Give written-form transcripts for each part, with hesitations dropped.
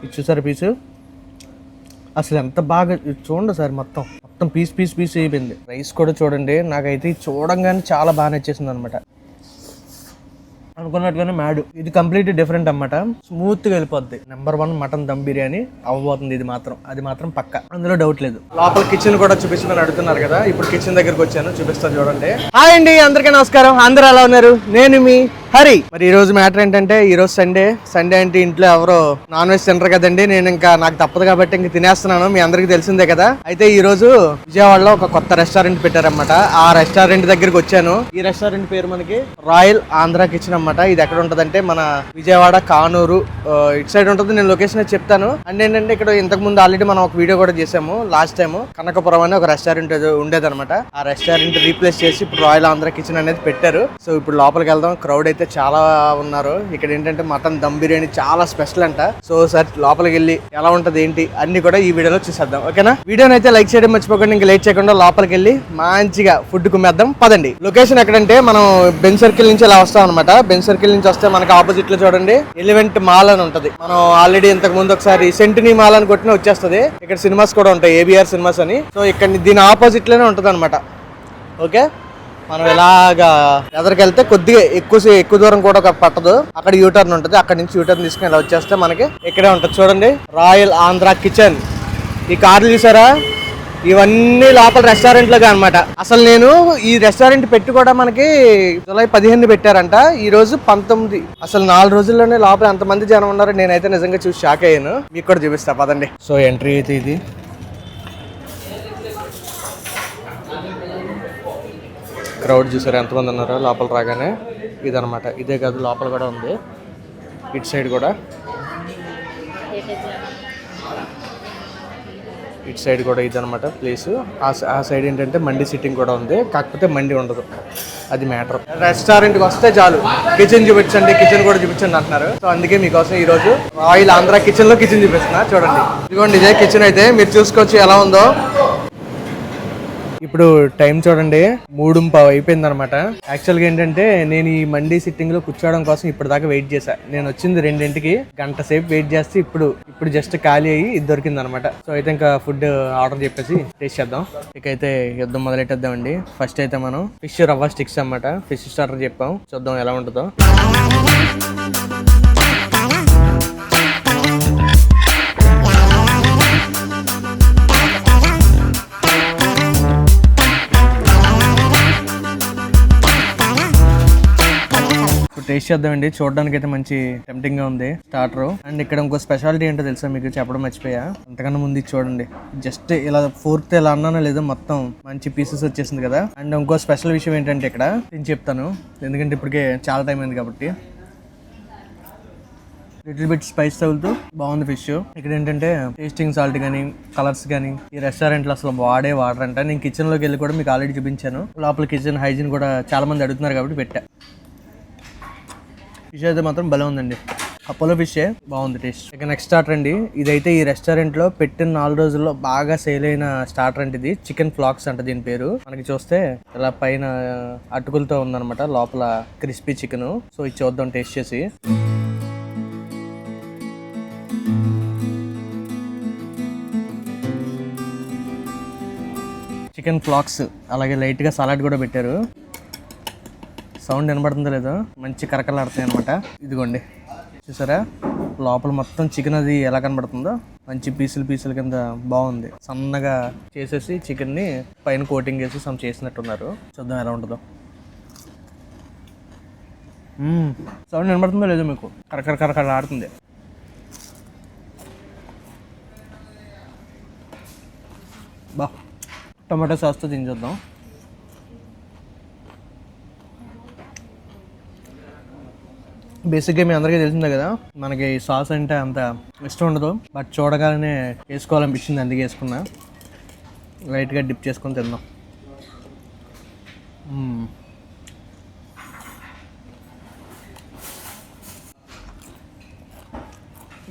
ఇది చూసారు పీసు అసలు ఎంత బాగా చూడండి సార్, మొత్తం మొత్తం పీస్ పీస్ పీస్ అయిపోయింది. రైస్ కూడా చూడండి, నాకైతే చూడంగానే చాలా బాగా నచ్చేసింది అనమాట. అనుకున్నట్టుగానే మ్యాడ్. ఇది కంప్లీట్ డిఫరెంట్ అన్నమాట. స్మూత్ గా వెళ్ళిపోద్ది. నెంబర్ 1 మటన్ దమ్ బిర్యానీ అవ్వబోతుంది ఇది మాత్రం. అది మాత్రం పక్క, అందులో డౌట్ లేదు. లోపల కిచెన్ కూడా చూపించమని అడుగుతున్నారు కదా, ఇప్పుడు కిచెన్ దగ్గరకు వచ్చాను, చూపిస్తాను చూడండి. హాయ్ అండి, అందరికీ నమస్కారం. అందరూ ఎలా ఉన్నారు? నేను మీ హరి. మరి ఈ రోజు మ్యాటర్ ఏంటంటే, ఈ రోజు సండే అంటే ఇంట్లో ఎవరో నాన్ వెజ్ తినరు కదండి. నేను ఇంకా నాకు తప్పదు కాబట్టి ఇంక తినేస్తున్నాను, మీ అందరికి తెలిసిందే కదా. అయితే ఈ రోజు విజయవాడలో ఒక కొత్త రెస్టారెంట్ పెట్టారన్నమాట. ఆ రెస్టారెంట్ దగ్గరికి వచ్చాను. ఈ రెస్టారెంట్ పేరు మనకి రాయల్ ఆంధ్ర కిచెన్ అన్నమాట. ఇది ఎక్కడ ఉంటదంటే మన విజయవాడ కానూరు ఇటు సైడ్ ఉంటుంది. నేను లొకేషన్ చెప్తాను. అండ్ ఏంటంటే ఇక్కడ ఇంతకు ముందు ఆల్రెడీ మనం ఒక వీడియో కూడా చేసాము లాస్ట్ టైం. కనకపురం అని ఒక రెస్టారెంట్ ఉండేదన్నమాట. ఆ రెస్టారెంట్ రీప్లేస్ చేసి ఇప్పుడు రాయల్ ఆంధ్ర కిచెన్ అనేది పెట్టారు. సో ఇప్పుడు లోపలికి వెళ్దాం. క్రౌడ్ అయితే చాలా ఉన్నారు. ఇక్కడ ఏంటంటే మటన్ దమ్ బిర్యానీ చాలా స్పెషల్ అంట. సో సార్ లోపలికి వెళ్ళి ఎలా ఉంటది ఏంటి అన్ని కూడా ఈ వీడియోలో చూసేద్దాం. ఓకేనా? వీడియోని అయితే లైక్ చేయడం మర్చిపోకండి. ఇంకా లేట్ చేయకుండా లోపలికి వెళ్ళి మంచిగా ఫుడ్ కుమ్మేద్దాం. పదండి. లొకేషన్ ఎక్కడంటే మనం బెన్ సర్కిల్ నుంచి ఇలా వస్తాం అనమాట. బెన్ సర్కిల్ నుంచి వస్తే మనకి ఆపోజిట్ లో చూడండి ఎలివెంట్ మాల్ అని ఉంటది. మనం ఆల్రెడీ ఇంతకు ముందు ఒకసారి సెంటినీ మాల్ అని కొట్టిన వచ్చేస్తుంది. ఇక్కడ సినిమాస్ కూడా ఉంటాయి, ఏబిఆర్ సినిమాస్ అని. సో ఇక్కడ దీని ఆపోజిట్ లోనే ఉంటది అనమాట. ఓకే, మనం ఇలాగా ఎదరికి వెళ్తే కొద్దిగా ఎక్కువ దూరం కూడా పట్టదు. అక్కడ యూటర్న్ ఉంటుంది. అక్కడ నుంచి యూటర్న్ తీసుకుని ఇలా వచ్చేస్తే మనకి ఇక్కడే ఉంటుంది. చూడండి రాయల్ ఆంధ్ర కిచెన్. ఈ కార్లు చూసారా, ఇవన్నీ లోపల రెస్టారెంట్ లోగా అనమాట. అసలు నేను ఈ రెస్టారెంట్ పెట్టి కూడా మనకి జూలై 15 పెట్టారంట. ఈ రోజు 19. అసలు 4 రోజుల్లోనే లోపల ఎంతమంది జనం ఉన్నారు నేనైతే నిజంగా చూసి షాక్ అయ్యాను. మీకు కూడా చూపిస్తా పదండి. సో ఎంట్రీ అయితే ఇది. క్రౌడ్ చూసారు ఎంతమంది ఉన్నారో లోపల రాగానే. ఇదనమాట. ఇదే కాదు లోపల కూడా ఉంది, ఇటు సైడ్ కూడా. ఇటు సైడ్ కూడా ఇదనమాట ప్లేస్. ఆ సైడ్ ఏంటంటే మండి సిట్టింగ్ కూడా ఉంది, కాకపోతే మండి ఉండదు, అది మ్యాటర్. రెస్టారెంట్కి వస్తే చాలు కిచెన్ చూపించండి, కిచెన్ కూడా చూపించండి అంటున్నారు. సో అందుకే మీకోసం ఈ రోజు రాయల్ ఆంధ్ర కిచెన్ లో కిచెన్ చూపిస్తున్నా. చూడండి, ఇదిగోండి ఇదే కిచెన్. అయితే మీరు చూసుకోవచ్చు ఎలా ఉందో. ఇప్పుడు టైం చూడండి 3:15 అయిపోయింది అనమాట. యాక్చువల్గా ఏంటంటే నేను ఈ మండీ సిట్టింగ్ లో కూర్చోవడం కోసం ఇప్పుడు దాకా వెయిట్ చేశా. నేను వచ్చింది 2ంటికి, గంట సేపు వెయిట్ చేస్తే ఇప్పుడు జస్ట్ ఖాళీ అయ్యి ఇది దొరికింది అనమాట. సో అయితే ఇంకా ఫుడ్ ఆర్డర్ చెప్పేసి టేస్ట్ చేద్దాం. ఇకైతే యుద్ధం మొదలెట్టేద్దామండి. ఫస్ట్ అయితే మనం ఫిష్ రవ్వ స్టిక్స్ అన్నమాట, ఫిష్ స్టార్టర్ చెప్పాం. చూద్దాం ఎలా ఉంటుందో. టేస్ట్ చేద్దామండి. చూడడానికి అయితే మంచి టెంప్టింగ్ గా ఉంది స్టార్టర్. అండ్ ఇక్కడ ఇంకో స్పెషాలిటీ ఏంటో తెలుసా మీకు, చెప్పడం మర్చిపోయా. అంతకన్నా ముందు చూడండి, జస్ట్ ఇలా ఫోర్త్ ఇలా అన్నానో లేదో మొత్తం మంచి పీసెస్ వచ్చేసింది కదా. అండ్ ఇంకో స్పెషల్ విషయం ఏంటంటే ఇక్కడ నేను చెప్తాను, ఎందుకంటే ఇప్పటికే చాలా టైం అయింది కాబట్టి. లిటిల్ బిట్ స్పైస్ తగులుతూ బాగుంది ఫిష్. ఇక్కడ ఏంటంటే టేస్టింగ్ సాల్ట్ కానీ కలర్స్ కానీ ఈ రెస్టారెంట్ లో అసలు వాడరంట. నేను కిచెన్ లోకి వెళ్ళి కూడా మీకు ఆల్రెడీ చూపించాను. లోపల కిచెన్ హైజీన్ కూడా చాలా మంది అడుగుతున్నారు కాబట్టి పెట్టా. ఫిష్ అయితే మాత్రం భలే ఉందండి. అపోలో ఫిషే బాగుంది టేస్ట్. ఇక నెక్స్ట్ స్టార్టర్ అండి. ఇదైతే ఈ రెస్టారెంట్ లో పెట్టిన 4 రోజుల్లో బాగా సేల్ అయిన స్టార్టర్ అంటే ఇది చికెన్ ఫ్లాక్స్ అంట దీని పేరు. మనకి చూస్తే ఇలా పైన అటుకులతో ఉందన్నమాట, లోపల క్రిస్పీ చికెన్. సో ఇది చూద్దాం టేస్ట్ చేసి. చికెన్ ఫ్లాక్స్ అలాగే లైట్ గా సలాడ్ కూడా పెట్టారు. సౌండ్ వినబడుతుందో లేదో, మంచి కరకలాడుతాయి అనమాట. ఇదిగోండి చూసారా, లోపల మొత్తం చికెన్ అది ఎలా కనబడుతుందో, మంచి పీసులు కింద బాగుంది. సన్నగా చేసేసి చికెన్ ని పైన కోటింగ్ వేసి సమ్ చేసినట్టున్నారు. చూద్దాం ఎలా ఉంటుందో. సౌండ్ వినబడుతుందో లేదో మీకు, కరకలాడుతుంది. బా టమాటో సాస్తో తిని చూద్దాం. బేసిక్గా మీ అందరికీ తెలిసిందే కదా, మనకి సాస్ అంటే అంత ఇష్టం ఉండదు, బట్ చూడగానే వేసుకోవాలనిపించింది, అందుకే వేసుకున్నా. లైట్గా డిప్ చేసుకొని తిందాం.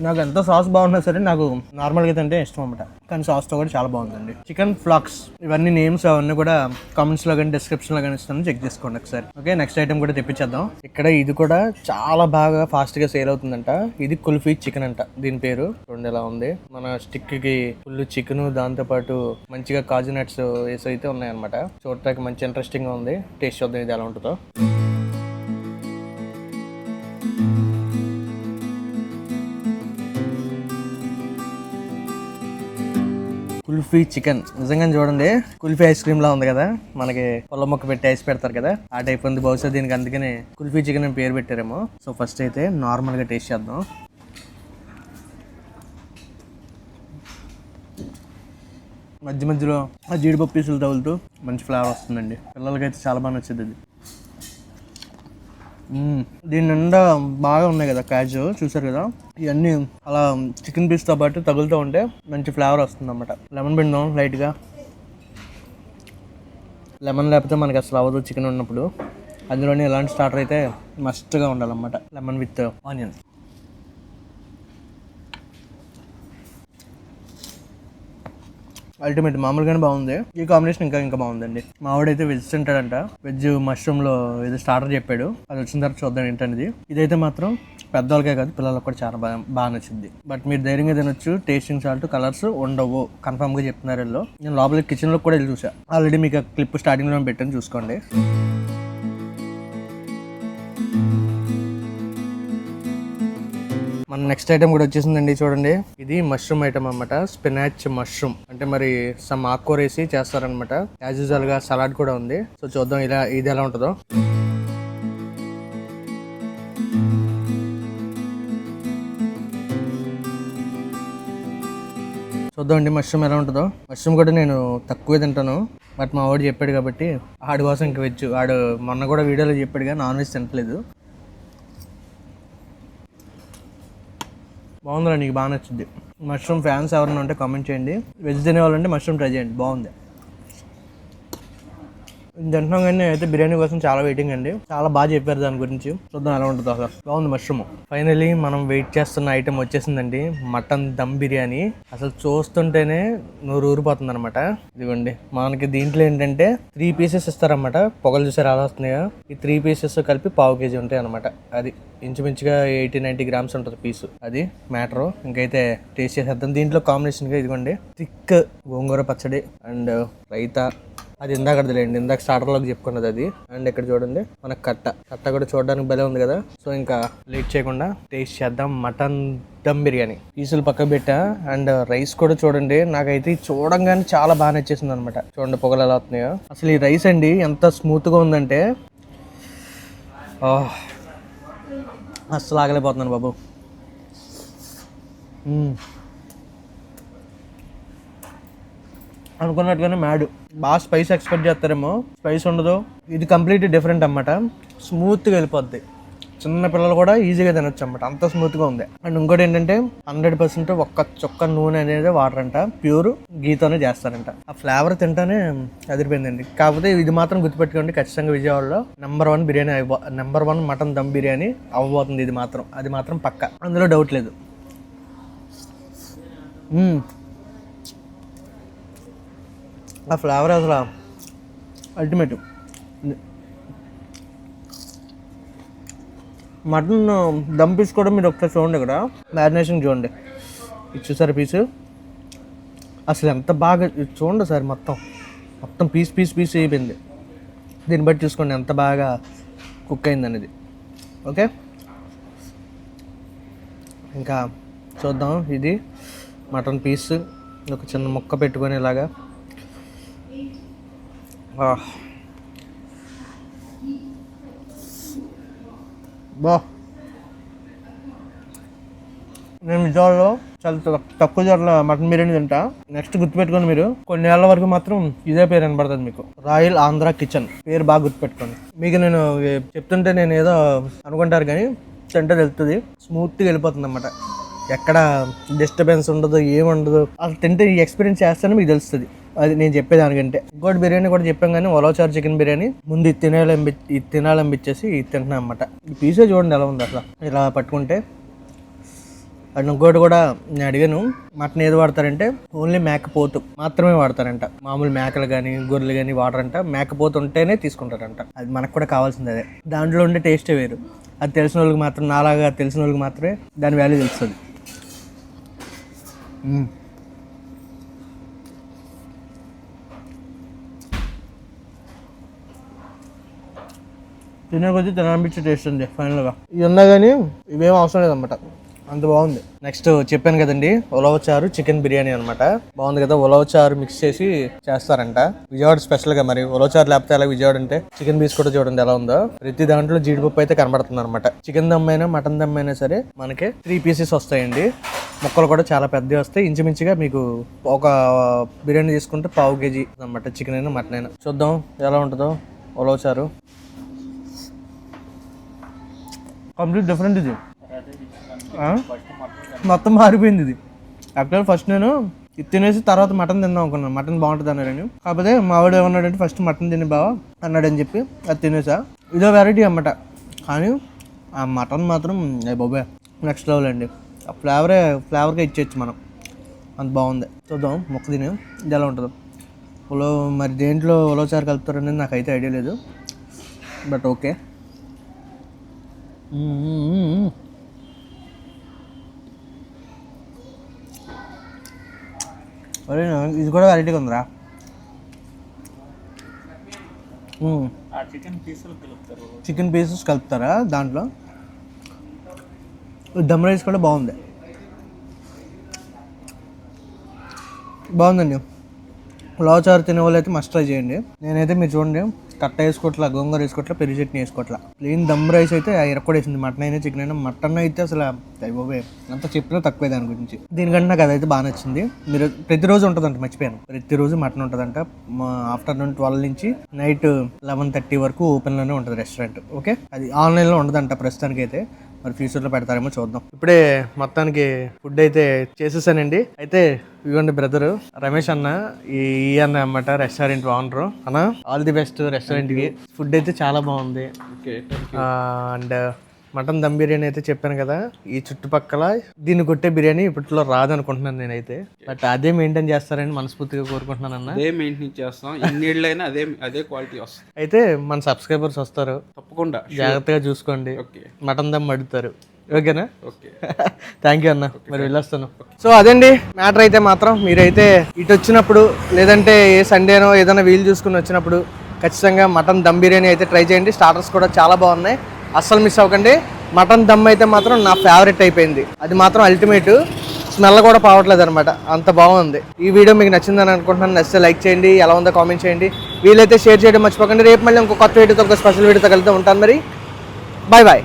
నాకు ఎంత సాస్ బాగున్నా సరే నాకు నార్మల్గా తింటే ఇష్టం అనమాట, కానీ సాస్తో కూడా చాలా బాగుందండి. చికెన్ ఫ్లాక్స్ ఇవన్నీ నేమ్స్ అవన్నీ కూడా కామెంట్స్లో కానీ డిస్క్రిప్షన్లో కానీ ఇస్తాను, చెక్ చేసుకోండి ఒకసారి. ఓకే, నెక్స్ట్ ఐటమ్ కూడా తెప్పించేద్దాం. ఇక్కడ ఇది కూడా చాలా బాగా ఫాస్ట్గా సేల్ అవుతుందంట. ఇది కుల్ఫీ చికెన్ అంట దీని పేరు. చూడండి ఎలా ఉంది. మన స్టిక్కి ఫుల్ చికెన్, దాంతోపాటు మంచిగా కాజు నట్స్ వేసి అయితే ఉన్నాయన్నమాట. చూడటానికి మంచి ఇంట్రెస్టింగ్గా ఉంది. టేస్ట్ చూద్దాం ఇది ఎలా ఉంటుందో. కుల్ఫీ చికెన్ నిజంగా చూడండి, కుల్ఫీ ఐస్ క్రీమ్ లా ఉంది కదా, మనకి పొల్ల మొక్క పెట్టి ఐస్ పెడతారు కదా, ఆ టైప్ ఉంది. బహుశా దీనికి అందుకనే కుల్ఫీ చికెన్ అని పేరు పెట్టారేమో. సో ఫస్ట్ అయితే నార్మల్గా టేస్ట్ చేద్దాం. మధ్య మధ్యలో ఆ జీడిపప్పు పీసులు తగులుతూ మంచి ఫ్లేవర్ వస్తుందండి. పిల్లలకైతే చాలా బాగా నచ్చింది ఇది. దీని నిండా బాగా ఉన్నాయి కదా కాజు, చూసారు కదా, ఇవన్నీ అలా చికెన్ పీస్తో పాటు తగులుతూ ఉంటే మంచి ఫ్లేవర్ వస్తుంది అన్నమాట. లెమన్ పిండాం లైట్గా. లెమన్ లేకపోతే మనకి అసలు అవ్వదు చికెన్ ఉన్నప్పుడు. అందులోనే ఎలాంటి స్టార్టర్ అయితే మస్ట్గా ఉండాలన్నమాట, లెమన్ విత్ ఆనియన్. అల్టిమేట్, మామూలుగానే బాగుంది. ఈ కాంబినేషన్ ఇంకా బాగుందండి. మా వాడైతే వెజ్ తింటాడంట. వెజ్ మష్రూమ్లో ఏదో స్టార్టర్ చెప్పాడు, అది వచ్చిన తర్వాత చూద్దాం ఏంటనేది. ఇదైతే మాత్రం పెద్దవాళ్ళకే కాదు పిల్లలకు కూడా చాలా బాగా నచ్చింది. బట్ మీరు ధైర్యంగా తినొచ్చు. టేస్టింగ్ సాల్ట్, కలర్స్ ఉండవు కన్ఫర్మ్గా చెప్తున్నారు వీళ్ళు. నేను లోపల కిచెన్లో కూడా వెళ్ళి చూసా. ఆల్రెడీ మీకు క్లిప్ స్టార్టింగ్లో పెట్టాను, చూసుకోండి. మన నెక్స్ట్ ఐటమ్ కూడా వచ్చేసిందండి. చూడండి, ఇది మష్రూమ్ ఐటమ్ అన్నమాట. స్పినాచ్ మష్రూమ్ అంటే మరి సమ్ ఆకుకూర వేసి చేస్తారనమాట. యాజ్ యూజువల్ గా సలాడ్ కూడా ఉంది. సో చూద్దాం ఇది ఎలా ఉంటుందో. చూద్దామండి మష్రూమ్ ఎలా ఉంటుందో. మష్రూమ్ కూడా నేను తక్కువే తింటాను, బట్ మా వాడు చెప్పాడు కాబట్టి ఆడి కోసం ఇంక వెజ్. ఆడు మొన్న కూడా వీడియోలో చెప్పాడుగా నాన్ వెజ్ తింటలేదు. బాగుందిరా, నీకు బాగా నచ్చింది. మష్రూమ్ ఫ్యాన్స్ ఎవరైనా ఉంటే కామెంట్ చేయండి. వెజ్ తినేవాళ్ళంటే మష్రూమ్ ట్రై చేయండి, బాగుంది. తింటున్నాం కానీ అయితే బిర్యానీ కోసం చాలా వెయిటింగ్ అండి. చాలా బాగా చెప్పారు దాని గురించి. చూద్దాం ఎలా ఉంటుందో. అసలు బాగుంది మష్రూమ్. ఫైనలీ మనం వెయిట్ చేస్తున్న ఐటమ్ వచ్చేసిందండి, మటన్ దమ్ బిర్యానీ. అసలు చూస్తుంటేనే నూరు ఊరిపోతుంది అనమాట. ఇదిగోండి, మనకి దీంట్లో ఏంటంటే 3 పీసెస్ ఇస్తారన్నమాట. పొగలు చూసారు అలా వస్తున్నాయో. ఈ 3 పీసెస్ కలిపి 1/2 kg ఉంటాయి అనమాట. అది ఇంచుమించుగా 80-90 grams ఉంటుంది పీసు. అది మ్యాటరు. ఇంకైతే టేస్ట్ చేసేద్దాం. దీంట్లో కాంబినేషన్గా ఇదిగోండి థిక్ గోంగూర పచ్చడి అండ్ రైతా. అది ఇందాకలేండి, ఇందాక స్టార్టర్లోకి చెప్పుకున్నది అది. అండ్ ఇక్కడ చూడండి మనకు కట్ట కూడా చూడడానికి భలే ఉంది కదా. సో ఇంకా లేట్ చేయకుండా టేస్ట్ చేద్దాం మటన్ దమ్ బిర్యానీ. పీసులు పక్కకు పెట్టా. అండ్ రైస్ కూడా చూడండి, నాకైతే చూడంగానే చాలా బాగా నచ్చేసింది అనమాట. చూడండి పొగలు ఎలా అవుతున్నాయో. అసలు ఈ రైస్ అండి ఎంత స్మూత్గా ఉందంటే అస్సలు ఆగలేకపోతున్నాను బాబు. అనుకున్నట్టుగానే మ్యాడ్. బాగా స్పైస్ ఎక్స్పెక్ట్ చేస్తారేమో, స్పైస్ ఉండదు. ఇది కంప్లీట్ డిఫరెంట్ అన్నమాట. స్మూత్గా వెళ్ళిపోద్ది. చిన్న పిల్లలు కూడా ఈజీగా తినొచ్చు అన్నమాట, అంత స్మూత్గా ఉంది. అండ్ ఇంకోటి ఏంటంటే 100% ఒక్క చుక్క నూనె అనేది వాడరంట, ప్యూర్ గీతోనే చేస్తారంట. ఆ ఫ్లేవర్ తింటానే అదిరిపోయిందండి. కాకపోతే ఇది మాత్రం గుర్తుపెట్టుకోండి, ఖచ్చితంగా విజయవాడలో number 1 biryani number 1 mutton dum biryani అవ్వబోతుంది. అది మాత్రం పక్క, అందులో డౌట్ లేదు. ఆ ఫ్లేవర్ అసలు అల్టిమేట్. మటన్ దమ్ పీస్ కూడా మీరు ఒకసారి చూడండి, ఇక్కడ మ్యారినేషన్ చూడండి. ఇది చూసారు పీసు అసలు ఎంత బాగా చూడండి సార్. మొత్తం పీస్ అయిపోయింది. దీన్ని బట్టి చూసుకోండి ఎంత బాగా కుక్ అయింది అనేది. ఓకే, ఇంకా చూద్దాం. ఇది మటన్ పీస్ ఒక చిన్న ముక్క పెట్టుకొని ఇలాగా. నేను విజయవాడలో చాలా తక్కువ ధరలో మటన్ బిర్యానీ తింటా. నెక్స్ట్ గుర్తుపెట్టుకోండి మీరు, కొన్ని ఏళ్ళ వరకు మాత్రం ఇదే పేరు వినపడుతుంది మీకు, రాయల్ ఆంధ్ర కిచెన్. పేరు బాగా గుర్తుపెట్టుకోండి. మీకు నేను చెప్తుంటే నేను ఏదో అనుకుంటారు కానీ తింటే తెలుస్తుంది. స్మూత్గా వెళ్ళిపోతుంది అన్నమాట, ఎక్కడ డిస్టర్బెన్స్ ఉండదు, ఏముండదు. అసలు తింటే ఈ ఎక్స్పీరియన్స్ చేస్తేనే మీకు తెలుస్తుంది. అది నేను చెప్పేదానికంటే. ఇంకోటి బిర్యానీ కూడా చెప్పాం కానీ ఉలవచారు చికెన్ బిర్యానీ ముందు ఇది తినాలనిపించేసి ఇది తింటున్నాను అనమాట. ఈ పీసే చూడండి ఎలా ఉంది. అసలు ఇలా పట్టుకుంటే అండ్ ఇంకోటి కూడా నేను అడిగాను, మటన్ ఏది వాడతారంటే ఓన్లీ మేకపోతు మాత్రమే వాడతారంట. మామూలు మేకలు కానీ గొర్రెలు కానీ వాడరంట. మేకపోతు ఉంటేనే తీసుకుంటారంట. అది మనకు కూడా కావాల్సింది అదే. దాంట్లో ఉండే టేస్టే వేరు. అది తెలిసిన వాళ్ళకి మాత్రం, నాలాగా తెలిసిన వాళ్ళకి మాత్రమే దాని వాల్యూ తెలుస్తుంది. తినే కొద్దీ తినాలనిపించే టేస్ట్ ఉంది ఫైనల్గా. ఇది ఉన్నా కానీ ఇవేం అవసరం లేదన్నమాట, అంత బాగుంది. నెక్స్ట్ చెప్పాను కదండి, ఉలవచారు చికెన్ బిర్యానీ అనమాట. బాగుంది కదా. ఉలవచారు మిక్స్ చేసి చేస్తారంట. విజయవాడ స్పెషల్గా. మరి ఉలవచారు లేకపోతే అలా విజయవాడ అంటే చికెన్ పీస్ కూడా చూడండి ఎలా ఉందో. ప్రతి దాంట్లో జీడిపప్పు అయితే కనబడుతుంది అనమాట. చికెన్ దమ్ అయినా మటన్ దమ్ అయినా సరే మనకి 3 పీసెస్ వస్తాయండి. ముక్కలు కూడా చాలా పెద్దవి వస్తాయి. ఇంచుమించుగా మీకు ఒక బిర్యానీ తీసుకుంటే 1/2 kg అనమాట. చికెన్ అయినా మటన్ అయినా. చూద్దాం ఎలా ఉంటుందో ఉలవచారు. కంప్లీట్ డిఫరెంట్ ఇది. మొత్తం మారిపోయింది ఇది. యాక్చువల్ ఫస్ట్ నేను ఇది తినేసి తర్వాత మటన్ తిందాం అనుకున్నాను. మటన్ బాగుంటుంది అన్నాడని. కాకపోతే మా వాడు ఏమన్నాడంటే ఫస్ట్ మటన్ తిని బావా అన్నాడని చెప్పి అది తినేసా. ఇదో వెరైటీ అన్నమాట. కానీ ఆ మటన్ మాత్రం బాబాయ్ నెక్స్ట్ లెవెల్ అండి. ఆ ఫ్లేవర్గా ఇచ్చేయచ్చు మనం. అంత బాగుంది. చూద్దాం మొక్క తిని ఇది ఎలా ఉంటుందో. మరి దేంట్లో ఉలవచారు కలుపుతారనేది నాకైతే ఐడియా లేదు. But okay. అరే ఇది కూడా వెరైటీగా ఉందిరా. చికెన్ పీసెస్ కలుపుతారా దాంట్లో. దమ్ రైస్ కూడా బాగుందండి. ఉలవచారు తినే వాళ్ళు అయితే మస్ట్ ట్రై చేయండి. నేనైతే మీరు చూడండి కట్ట వేసుకోవట్లా, గోంగూర వేసుకోవట్లా, పెరుగు చట్నీ వేసుకోవట్లా. ప్లెయిన్ దమ్ రైస్ అయితే ఇరక్కొడేసింది. మటన్ అయినా చికెన్ అయినా. మటన్ అయితే అసలు అయిపోయి అంత చెప్పినా తక్కువే దాని గురించి. దీనికంటే నాకు అదైతే బాగా నచ్చింది. మీరు ప్రతిరోజు ఉంటుందంట, మర్చిపోయాను. ప్రతిరోజు మటన్ ఉంటుందంట. ఆఫ్టర్నూన్ 12 నుంచి నైట్ 11:30 వరకు ఓపెన్లోనే ఉంటుంది రెస్టారెంట్. ఓకే, అది ఆన్లైన్లో ఉండదంట ప్రస్తుతానికి అయితే. మరి ఫ్యూచర్లో పెడతారేమో చూద్దాం. ఇప్పుడే మొత్తానికి ఫుడ్ అయితే చేసేసానండి. అయితే ఇవ్వండి బ్రదరు రమేష్ అన్న, ఈ అన్న అన్నమాట రెస్టారెంట్ ఓనరు. అన్న ఆల్ ది బెస్ట్ రెస్టారెంట్కి. ఫుడ్ అయితే చాలా బాగుంది. అండ్ మటన్ దమ్ బిర్యానీ అయితే చెప్పాను కదా, ఈ చుట్టుపక్కల దీన్ని కొట్టే బిర్యానీ ఇప్పట్లో రాదనుకుంటున్నాను నేనైతే. బట్ అదే మెయింటైన్ చేస్తారని మనస్ఫూర్తిగా కోరుకుంటున్నాను అన్న. అదే మెయింటైన్ చేస్తాం. ఎన్నేళ్ళైనా అదే క్వాలిటీ వస్తుంది. అయితే మన సబ్స్క్రైబర్స్ వస్తారు తప్పకుండా, జాగ్రత్తగా చూసుకోండి. మటన్ దమ్ అడుగుతారు. ఓకేనా? ఓకే, థ్యాంక్ యూ అన్న. మరి వెళ్ళొస్తాను. సో అదండి మ్యాటర్. అయితే మాత్రం మీరైతే ఇటు వచ్చినప్పుడు లేదంటే ఏ సండేనో ఏదైనా వీలు చూసుకుని వచ్చినప్పుడు ఖచ్చితంగా మటన్ దమ్ బిర్యానీ అయితే ట్రై చేయండి. స్టార్టర్స్ కూడా చాలా బాగున్నాయి, అస్సలు మిస్ అవ్వకండి. మటన్ దమ్ అయితే మాత్రం నా ఫేవరెట్ అయిపోయింది. అది మాత్రం అల్టిమేట్. స్మెల్ కూడా పోవట్లేదు అనమాట, అంత బాగుంది. ఈ వీడియో మీకు నచ్చిందని అనుకుంటున్నాను. నచ్చితే లైక్ చేయండి, ఎలా ఉందో కామెంట్ చేయండి, వీలైతే షేర్ చేయడం మర్చిపోకండి. రేపు మళ్ళీ ఇంకో కొత్త వీడియోతో, ఒక స్పెషల్ వీడియోతో కలిసి ఉంటాను. మరి బాయ్ బాయ్.